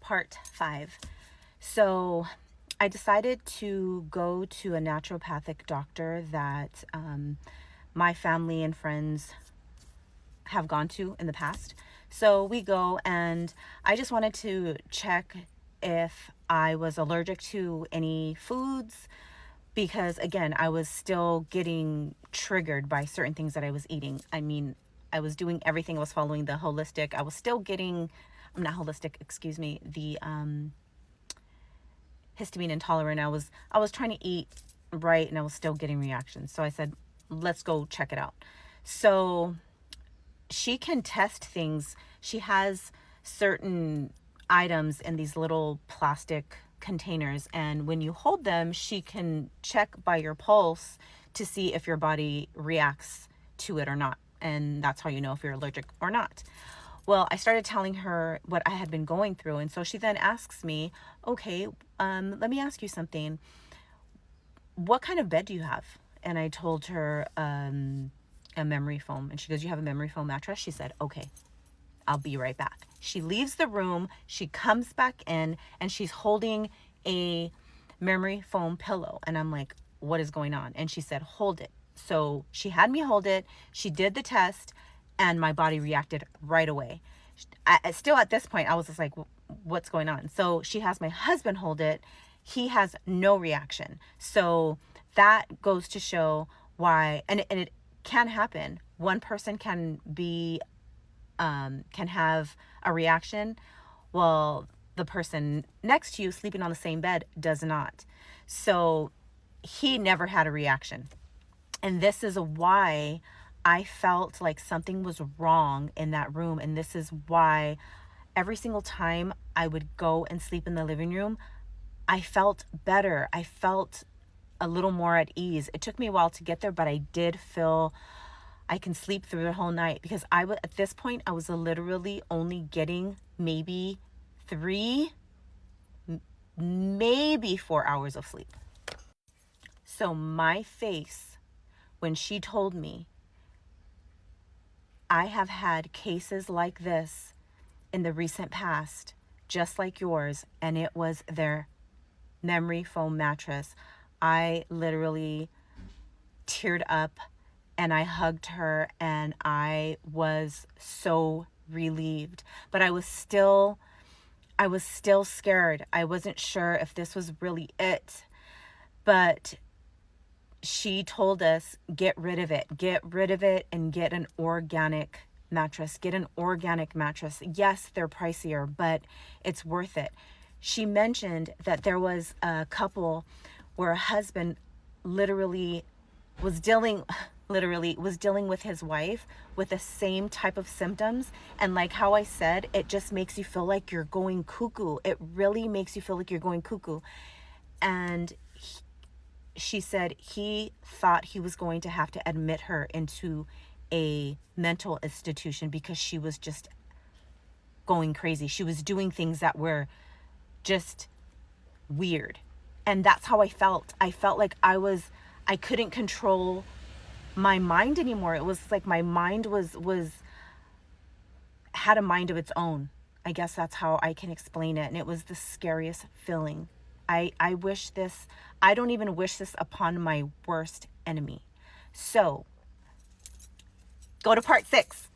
part 5. So I decided to go to a naturopathic doctor that my family and friends have gone to in the past. So we go, and I just wanted to check if I was allergic to any foods, because again, I was still getting triggered by certain things that I was eating. I mean, I was doing everything. I was following the holistic. I was still getting, not holistic, excuse me, the histamine intolerant. I was trying to eat right, and I was still getting reactions. So I said, let's go check it out. So she can test things. She has certain items in these little plastic containers, and when you hold them, she can check by your pulse to see if your body reacts to it or not, and that's how you know if you're allergic or not. Well, I started telling her what I had been going through, and so she then asks me, okay, let me ask you something. What kind of bed do you have? And I told her a memory foam, and she goes, you have a memory foam mattress? She said, okay, I'll be right back. She leaves the room, she comes back in, and she's holding a memory foam pillow. And I'm like, what is going on? And she said, hold it. So she had me hold it. She did the test, and my body reacted right away. Still at this point, I was just like, what's going on? So she has my husband hold it. He has no reaction. So that goes to show why, and it can happen. One person can have a reaction, while the person next to you sleeping on the same bed does not. So he never had a reaction. And this is why I felt like something was wrong in that room. And this is why every single time I would go and sleep in the living room, I felt better. I felt a little more at ease. It took me a while to get there, but I did feel I can sleep through the whole night, because at this point, I was literally only getting maybe 3, maybe 4 hours of sleep. So my face, when she told me, I have had cases like this in the recent past, just like yours, and it was their memory foam mattress. I literally teared up, and I hugged her, and I was so relieved. But I was still scared. I wasn't sure if this was really it. But she told us, get rid of it and get an organic mattress. Get an organic mattress. Yes, they're pricier, but it's worth it. She mentioned that there was a couple where a husband literally was dealing with his wife with the same type of symptoms. And like how I said, it just makes you feel like you're going cuckoo. It really makes you feel like you're going cuckoo. And she said he thought he was going to have to admit her into a mental institution because she was just going crazy. She was doing things that were just weird. And that's how I felt. I felt like I couldn't control my mind anymore. It was like my mind had a mind of its own. I guess that's how I can explain it. And it was the scariest feeling. I don't even wish this upon my worst enemy. So go to part 6.